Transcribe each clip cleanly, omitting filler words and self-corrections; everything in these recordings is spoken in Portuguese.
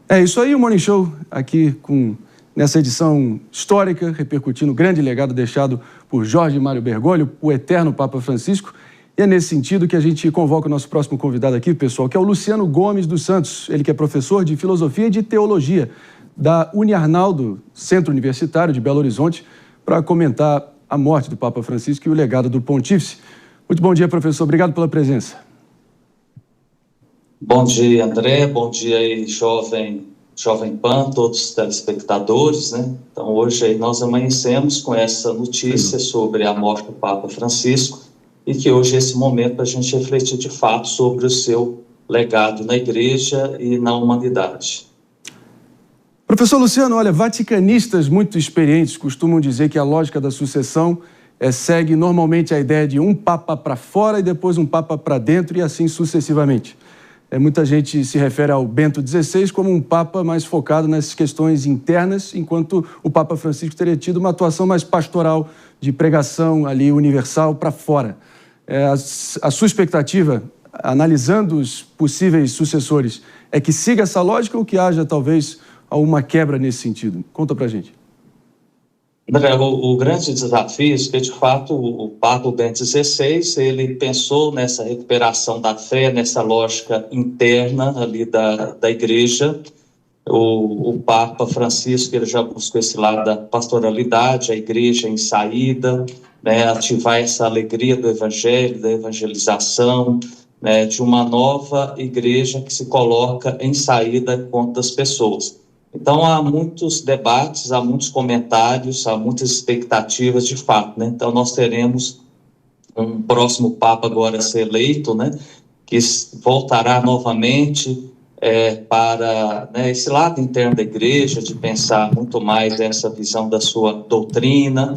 É isso aí, o Morning Show, aqui nessa edição histórica, repercutindo o grande legado deixado por Jorge Mário Bergoglio, o eterno Papa Francisco. E é nesse sentido que a gente convoca o nosso próximo convidado aqui, pessoal, que é o Luciano Gomes dos Santos. Ele que é professor de Filosofia e de Teologia da Uniarnaldo, Centro Universitário de Belo Horizonte, para comentar a morte do Papa Francisco e o legado do Pontífice. Muito bom dia, professor. Obrigado pela presença. Bom dia, André. Bom dia aí, Jovem Pan, todos os telespectadores, né? Então, hoje aí nós amanhecemos com essa notícia sobre a morte do Papa Francisco e que hoje é esse momento para a gente refletir de fato sobre o seu legado na Igreja e na humanidade. Professor Luciano, olha, vaticanistas muito experientes costumam dizer que a lógica da sucessão segue normalmente a ideia de um Papa para fora e depois um Papa para dentro e assim sucessivamente. Muita gente se refere ao Bento XVI como um Papa mais focado nas questões internas, enquanto o Papa Francisco teria tido uma atuação mais pastoral, de pregação ali universal para fora. A sua expectativa, analisando os possíveis sucessores, é que siga essa lógica ou que haja talvez alguma quebra nesse sentido? Conta pra gente. André, o grande desafio é que, de fato, o Papa Bento XVI, ele pensou nessa recuperação da fé, nessa lógica interna ali da Igreja. O Papa Francisco, ele já buscou esse lado da pastoralidade, a Igreja em saída, né, ativar essa alegria do Evangelho, da evangelização, né, de uma nova Igreja que se coloca em saída contra as pessoas. Então, há muitos debates, há muitos comentários, há muitas expectativas de fato, né? Então, nós teremos um próximo Papa agora a ser eleito, né? Que voltará novamente para, né, esse lado interno da Igreja, de pensar muito mais essa visão da sua doutrina.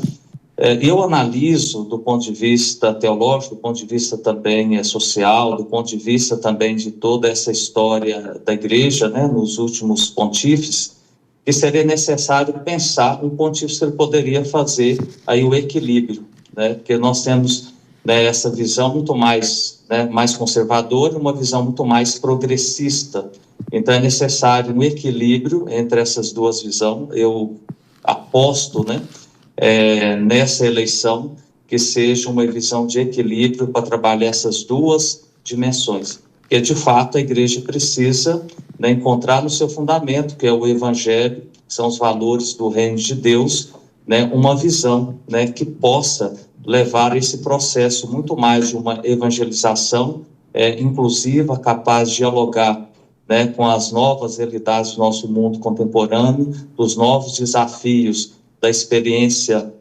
Eu analiso do ponto de vista teológico, do ponto de vista também social, do ponto de vista também de toda essa história da Igreja, né, nos últimos pontífices, que seria necessário pensar um pontífice que ele poderia fazer aí o equilíbrio, né, porque nós temos, né, essa visão muito mais, né, mais conservadora, uma visão muito mais progressista. Então é necessário um equilíbrio entre essas duas visões. Eu aposto, né, nessa eleição, que seja uma visão de equilíbrio para trabalhar essas duas dimensões. Porque, de fato, a Igreja precisa, né, encontrar no seu fundamento, que é o Evangelho, que são os valores do Reino de Deus, né, uma visão, né, que possa levar esse processo muito mais de uma evangelização inclusiva, capaz de dialogar, né, com as novas realidades do nosso mundo contemporâneo, dos novos desafios da experiência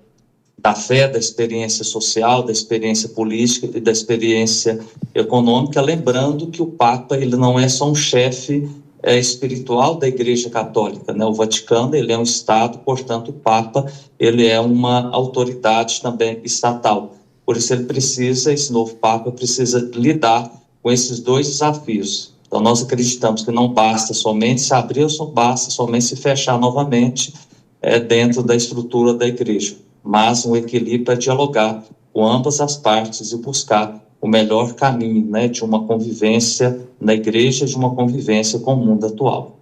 da fé, da experiência social, da experiência política e da experiência econômica, lembrando que o Papa, ele não é só um chefe espiritual da Igreja Católica, né? O Vaticano, ele é um Estado, portanto, o Papa, ele é uma autoridade também estatal. Por isso ele precisa, esse novo Papa precisa lidar com esses dois desafios. Então nós acreditamos que não basta somente se abrir, ou não basta somente se fechar novamente dentro da estrutura da Igreja, mas um equilíbrio para dialogar com ambas as partes e buscar o melhor caminho, né, de uma convivência na Igreja, de uma convivência com o mundo atual.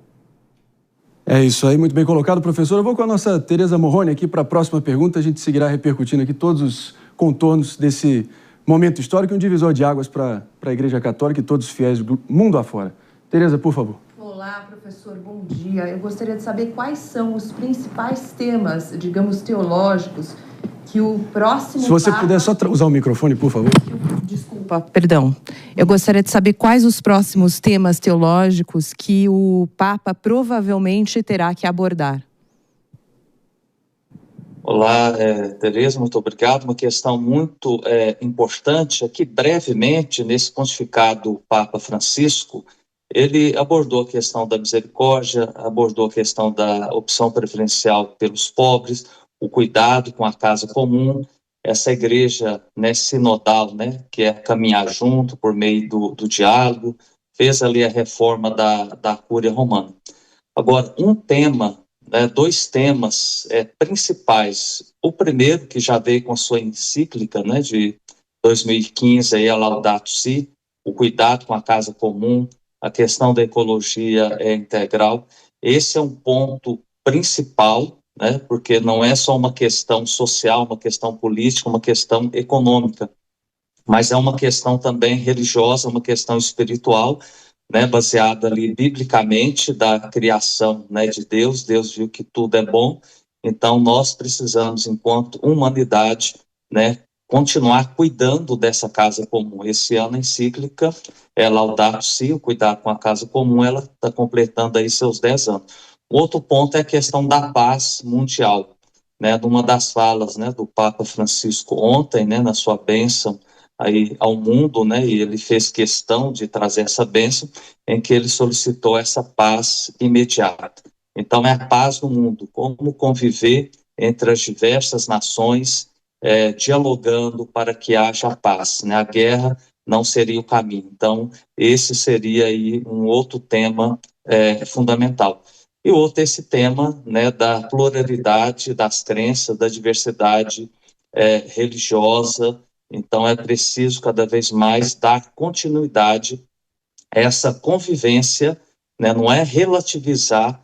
É isso aí, muito bem colocado, professor. Eu vou com a nossa Tereza Morrone aqui para a próxima pergunta. A gente seguirá repercutindo aqui todos os contornos desse momento histórico e um divisor de águas para a Igreja Católica e todos os fiéis do mundo afora. Tereza, por favor. Olá, professor, bom dia. Eu gostaria de saber quais são os principais temas, digamos, teológicos que o próximo Se você Papa... puder só usar o microfone, por favor. Desculpa, perdão. Eu gostaria de saber quais os próximos temas teológicos que o Papa provavelmente terá que abordar. Olá, Tereza, muito obrigado. Uma questão muito importante é que, brevemente, nesse pontificado do Papa Francisco, ele abordou a questão da misericórdia, abordou a questão da opção preferencial pelos pobres, o cuidado com a casa comum, essa igreja, né, sinodal, né, que é caminhar junto por meio do diálogo, fez ali a reforma da Cúria Romana. Agora, um tema, né, dois temas principais. O primeiro, que já veio com a sua encíclica, né, de 2015, aí, a Laudato Si, o cuidado com a casa comum, a questão da ecologia integral. esse é um ponto principal, né, porque não é só uma questão social, uma questão política, uma questão econômica, mas é uma questão também religiosa, uma questão espiritual, né, baseada ali biblicamente da criação, né, de Deus. Deus viu que tudo é bom, então nós precisamos, enquanto humanidade, né, continuar cuidando dessa casa comum. Esse ano a encíclica é Laudato Si, o cuidado com a casa comum, ela está completando aí seus 10 anos. Outro ponto é a questão da paz mundial, né, numa das falas, né, do Papa Francisco ontem, né, na sua bênção aí ao mundo, né, e ele fez questão de trazer essa bênção, em que ele solicitou essa paz imediata. Então, é a paz no mundo, como conviver entre as diversas nações, dialogando para que haja paz, né? A guerra não seria o caminho. Então, esse seria aí um outro tema fundamental. E outro, esse tema, né, da pluralidade das crenças, da diversidade religiosa. Então, é preciso cada vez mais dar continuidade a essa convivência, né? Não é relativizar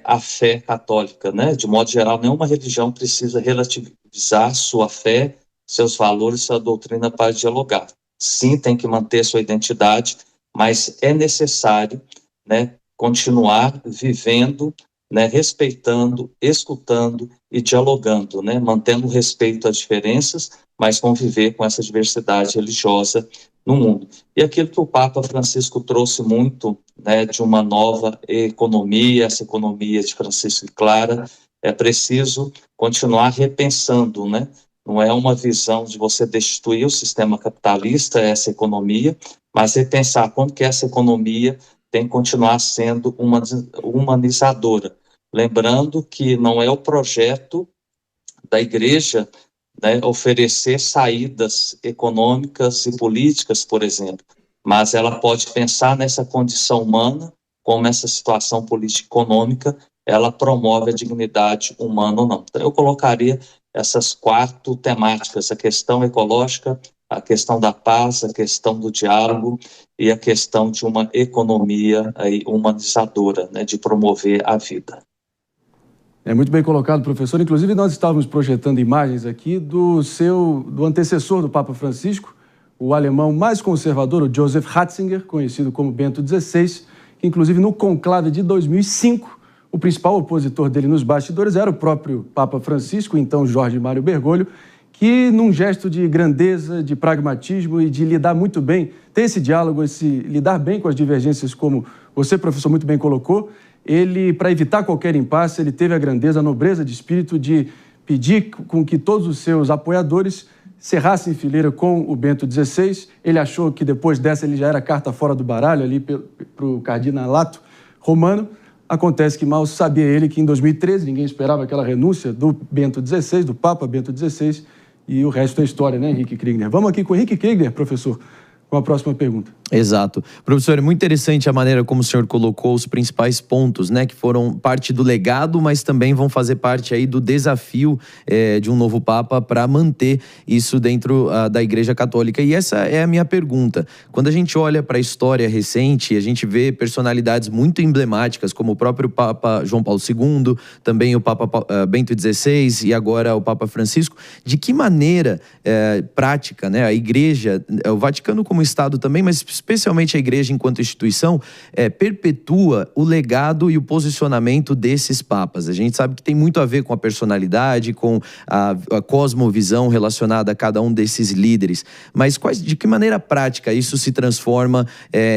a fé católica, né? De modo geral, nenhuma religião precisa relativizar sua fé, seus valores, sua doutrina para dialogar. Sim, tem que manter sua identidade, mas é necessário, né, continuar vivendo, né, respeitando, escutando e dialogando, né, mantendo o respeito às diferenças, mas conviver com essa diversidade religiosa no mundo. E aquilo que o Papa Francisco trouxe muito, né, de uma nova economia, essa economia de Francisco e Clara, é preciso continuar repensando, né? Não é uma visão de você destituir o sistema capitalista, essa economia, mas repensar como que essa economia tem que continuar sendo uma humanizadora. Lembrando que não é o projeto da igreja, né, oferecer saídas econômicas e políticas, por exemplo, mas ela pode pensar nessa condição humana, como essa situação político-econômica, ela promove a dignidade humana ou não. Então, eu colocaria essas 4 temáticas: a questão ecológica, a questão da paz, a questão do diálogo e a questão de uma economia aí humanizadora, né, de promover a vida. É muito bem colocado, professor. Inclusive, nós estávamos projetando imagens aqui do antecessor do Papa Francisco, o alemão mais conservador, o Joseph Ratzinger, conhecido como Bento XVI, que, inclusive, no conclave de 2005, o principal opositor dele nos bastidores era o próprio Papa Francisco, então Jorge Mário Bergoglio, que, num gesto de grandeza, de pragmatismo e de lidar muito bem, ter esse diálogo, lidar bem com as divergências, como você, professor, muito bem colocou, ele, para evitar qualquer impasse, ele teve a grandeza, a nobreza de espírito de pedir com que todos os seus apoiadores cerrassem fileira com o Bento XVI. Ele achou que depois dessa ele já era carta fora do baralho ali para o cardinalato romano. Acontece que mal sabia ele que em 2013 ninguém esperava aquela renúncia do Bento XVI, do Papa Bento XVI, e o resto é história, né, Henrique Kriegner? Vamos aqui com o Henrique Kriegner, professor, com a próxima pergunta. Exato. Professor, é muito interessante a maneira como o senhor colocou os principais pontos, né, que foram parte do legado, mas também vão fazer parte aí do desafio de um novo Papa para manter isso dentro da Igreja Católica. E essa é a minha pergunta. Quando a gente olha para a história recente, a gente vê personalidades muito emblemáticas, como o próprio Papa João Paulo II, também o Papa Bento XVI e agora o Papa Francisco. De que maneira prática, né, a Igreja, o Vaticano como Estado também, mas especialmente a Igreja enquanto instituição, perpetua o legado e o posicionamento desses papas? A gente sabe que tem muito a ver com a personalidade, com a cosmovisão relacionada a cada um desses líderes, mas de que maneira prática isso se transforma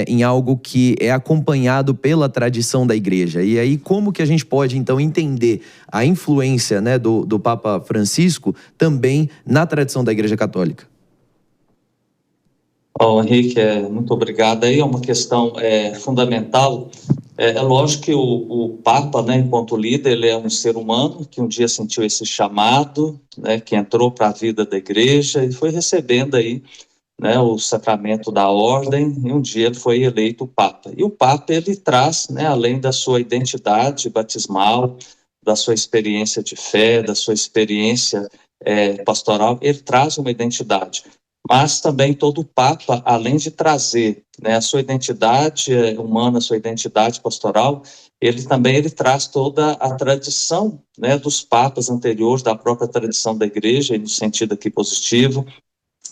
em algo que é acompanhado pela tradição da Igreja? E aí, como que a gente pode, então, entender a influência, né, do Papa Francisco também na tradição da Igreja Católica? Henrique, muito obrigado. Aí é uma questão fundamental. É lógico que o Papa, né, enquanto líder, ele é um ser humano que um dia sentiu esse chamado, né, que entrou para a vida da igreja e foi recebendo aí, né, o sacramento da ordem, e um dia ele foi eleito Papa. E o Papa, ele traz, né, além da sua identidade batismal, da sua experiência de fé, da sua experiência pastoral, ele traz uma identidade. mas também todo Papa, além de trazer, né, a sua identidade humana, a sua identidade pastoral, ele traz toda a tradição, né, dos papas anteriores, da própria tradição da igreja, no sentido aqui positivo,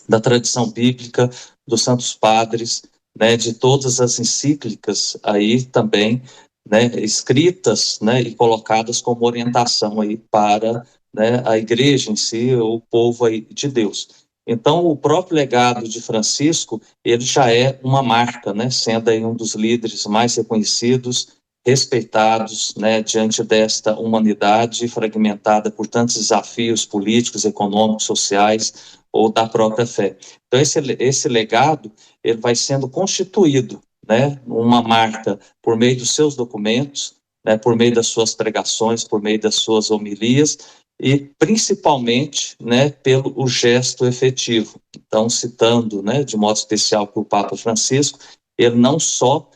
da tradição bíblica, dos santos padres, né, de todas as encíclicas aí também, né, escritas, né, e colocadas como orientação aí para, né, a igreja em si, o povo aí de Deus. Então, o próprio legado de Francisco, ele já é uma marca, né, sendo aí um dos líderes mais reconhecidos, respeitados, né, diante desta humanidade fragmentada por tantos desafios políticos, econômicos, sociais ou da própria fé. Então, esse legado, ele vai sendo constituído, né, uma marca por meio dos seus documentos, né, por meio das suas pregações, por meio das suas homilias, e principalmente, né, pelo gesto efetivo. Então, citando, né, de modo especial que o Papa Francisco, ele não só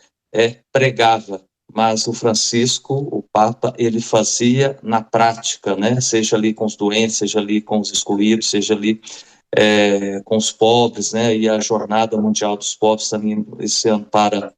pregava, mas o Francisco, o Papa, ele fazia na prática, né, seja ali com os doentes, seja ali com os excluídos, seja ali com os pobres, né, e a Jornada Mundial dos Pobres também esse ano para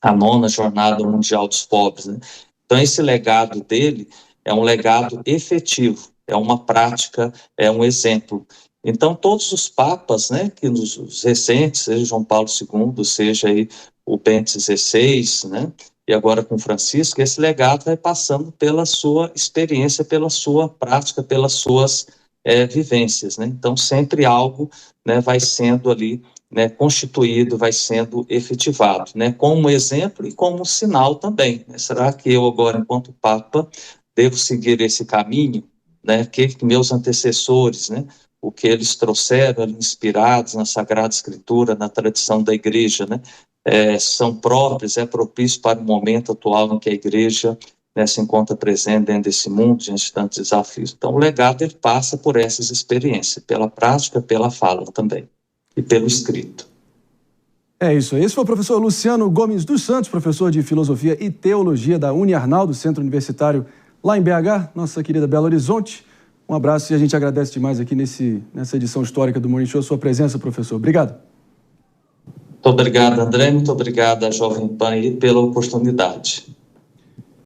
a 9ª Jornada Mundial dos Pobres, né. Então, esse legado dele é um legado efetivo, é uma prática, é um exemplo. Então, todos os papas, né, que nos recentes, seja João Paulo II, seja aí o Bento XVI, né, e agora com Francisco, esse legado vai passando pela sua experiência, pela sua prática, pelas suas vivências, né. Então, sempre algo, né, vai sendo ali, né, constituído, vai sendo efetivado, né, como exemplo e como sinal também, né? Será que eu agora, enquanto Papa, devo seguir esse caminho, né, que meus antecessores, né, o que eles trouxeram, inspirados na Sagrada Escritura, na tradição da Igreja, né, são próprios, propício para o momento atual em que a Igreja, né, se encontra presente dentro desse mundo, diante de tantos desafios. Então, o legado ele passa por essas experiências, pela prática, pela fala também, e pelo escrito. É isso aí. Esse foi o professor Luciano Gomes dos Santos, professor de Filosofia e Teologia da Uniarnaldo, Centro Universitário lá em BH, nossa querida Belo Horizonte. Um abraço e a gente agradece demais aqui nessa edição histórica do Morning Show a sua presença, professor. Obrigado. Muito obrigado, André. Muito obrigado à Jovem Pan aí pela oportunidade.